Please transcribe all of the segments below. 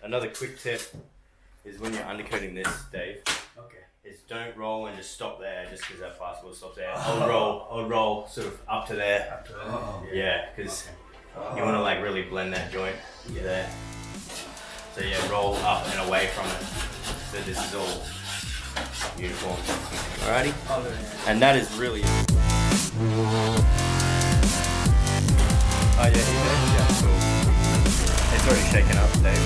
another quick tip is when you're undercoating this, Dave. Okay. Is don't roll and just stop there, just because that plasterboard stops there. I'll roll sort of up to there. Up to there. Yeah, because you want to like really blend that joint there. So yeah, roll up and away from it. So this is all uniform. Alrighty? And that is really. Oh yeah, yeah, cool. It's already shaken up, Dave.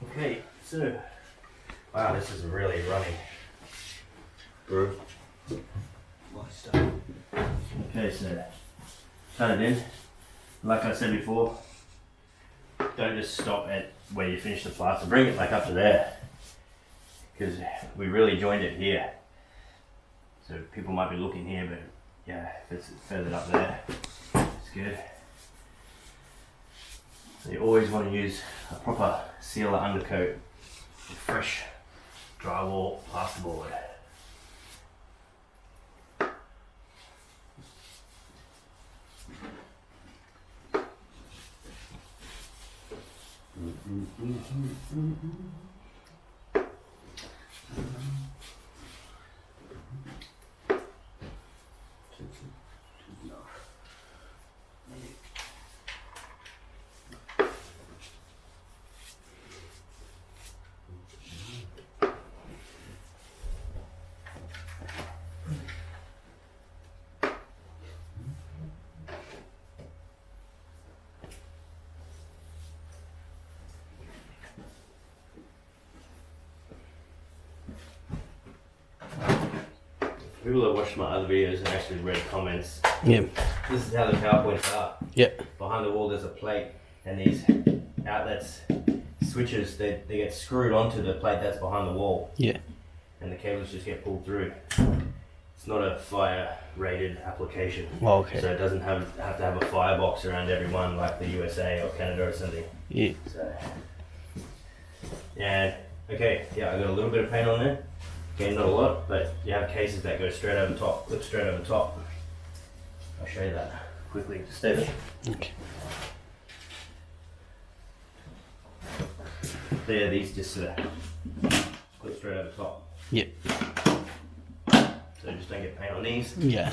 Okay, so wow, this is really runny, bro. Okay, so cut it in. Like I said before, don't just stop at where you finish the plaster. Bring it like up to there, because we really joined it here. So people might be looking here, but yeah, if it's further up there, it's good. So you always want to use a proper sealer undercoat with fresh drywall plasterboard. People that watched my other videos and actually read comments. Yeah. This is how the power points are. Yeah. Behind the wall there's a plate, and these outlets, switches, they get screwed onto the plate that's behind the wall. Yeah. And the cables just get pulled through. It's not a fire rated application. Oh, okay. So it doesn't have to have a firebox around everyone like the USA or Canada or something. Yeah. So, and okay, yeah, I got a little bit of paint on there. Again, not a lot, but you have cases that go straight over top, flip straight over top. I'll show you that quickly. Just stay there. Okay. So yeah, these just flip straight over top. Yeah. So just don't get paint on these. Yeah.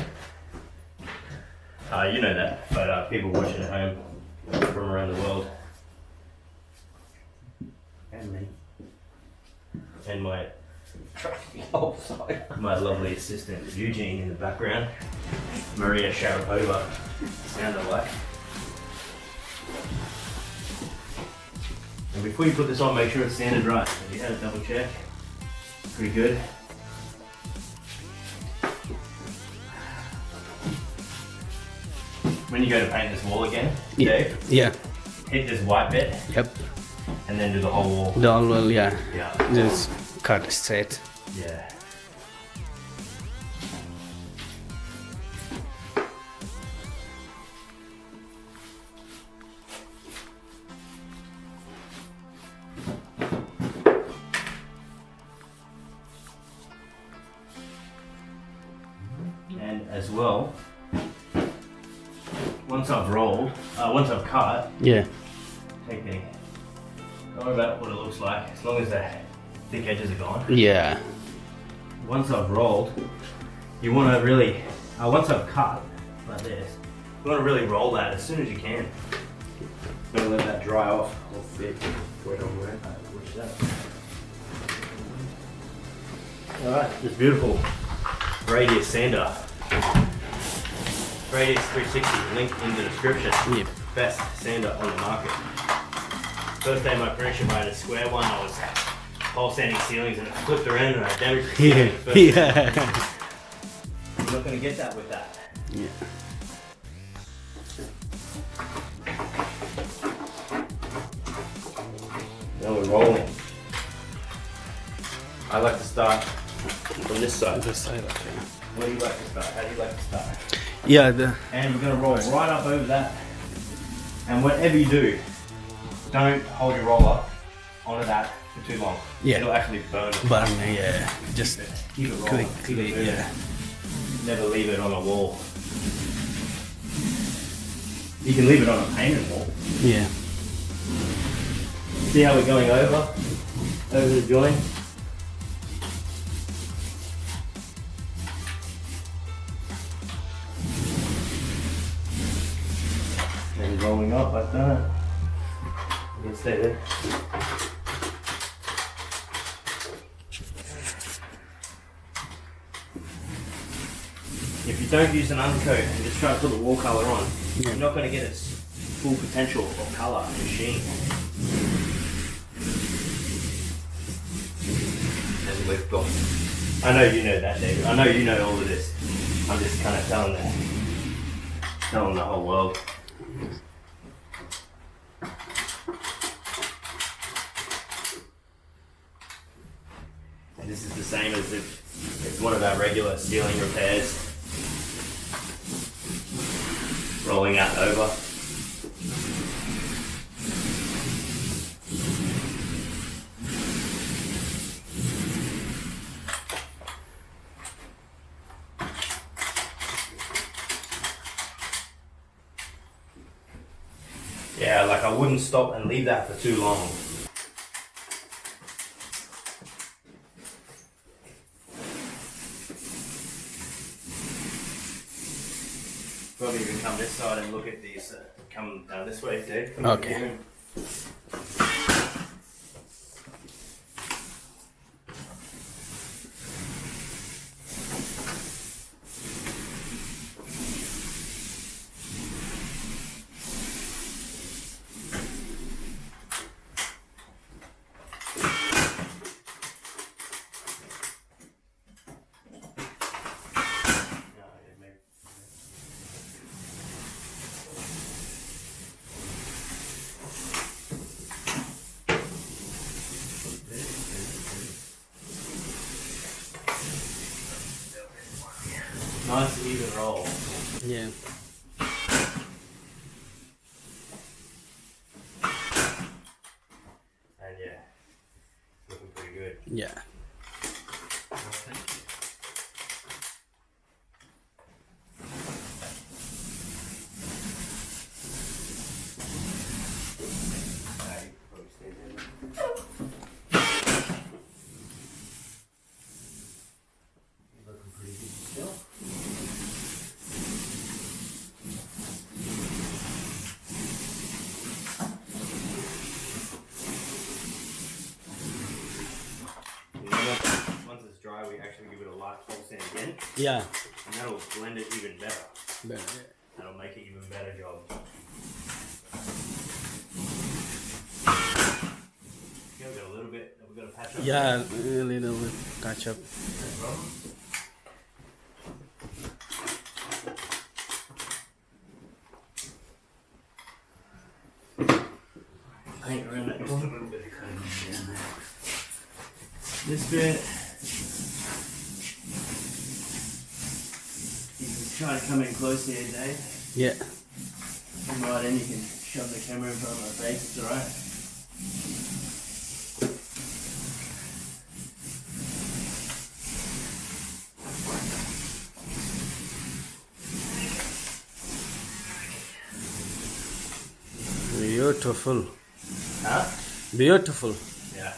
You know that, but people watching at home from around the world, and me, and my my lovely assistant Eugene in the background, Maria Sharapova, sound alike. And before you put this on, make sure it's sanded right. Have you had a double check? Pretty good. When you go to paint this wall again, Dave, Yeah. hit this white bit Yep. and then do the whole wall. The all well, yeah. Yeah. Just cut straight. Yeah. And as well, once I've cut, Yeah. technique, don't worry about what it looks like, as long as the thick edges are gone. Yeah. Once I've rolled, you want to really, once I've cut like this, you want to really roll that as soon as you can. Don't let that dry off or fit. Wait on where. Push that. Alright, this beautiful radius sander. Radius 360, link in the description. Yep. Best sander on the market. First day of my apprenticeship, I had a square one. I was pole sanding ceilings and it flipped around and I damaged the ceiling. Yeah. You're not going to get that with that. Yeah. the rolling. I like to start from this side. This side, okay. What do you like to start? How do you like to start? Yeah, And we're going to roll right up over that. And whatever you do, don't hold your roller onto that for too long. Yeah. It'll actually burn it. but yeah, just Keep it rolling. quickly, yeah. Never leave it on a wall. You can leave it on a painted wall. Yeah. See how we're going over the joint? And rolling up like that. You can stay there. If you don't use an undercoat and just try to put the wall colour on, you're not going to get its full potential of colour and sheen. And we've got. I know you know that, David. I know you know all of this. I'm just kind of telling the whole world. And this is the same as if it's one of our regular ceiling repairs. Rolling out over. Yeah, like I wouldn't stop and leave that for too long. Probably even come this side and look at these. Come down this way, Dave. Come Okay. Nice even roll. Yeah. And yeah, looking pretty good. Yeah. Looking pretty good still. Once it's dry, we actually give it a light pulse in again, Yeah. and that'll blend it even better. Better, yeah. That'll make it even better job. Okay, we've got a little bit, we've got to patch up. Yeah, a little bit touch up. No problem. Paint around that corner. This bit. You can try to come in close here, Dave. Yeah. Come right in, you can shove the camera in front of my face, it's alright. Beautiful. Huh? Beautiful. Yeah.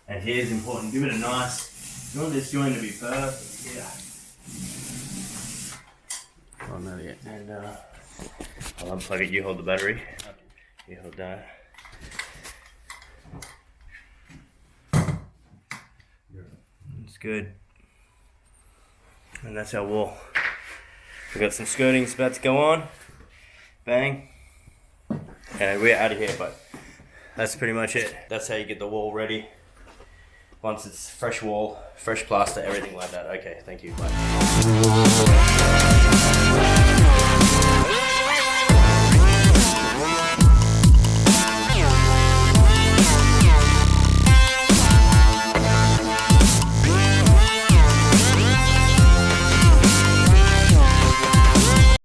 And here's important, give it a nice, you want this joint to be perfect, yeah. Corner, yeah. And I'll unplug it, you hold the battery. You hold that. It's good. And that's our wall. We've got some skirtings about to go on. Bang. And we're out of here, but that's pretty much it. That's how you get the wall ready. Once it's fresh wall, fresh plaster, everything like that. Okay, thank you, bye.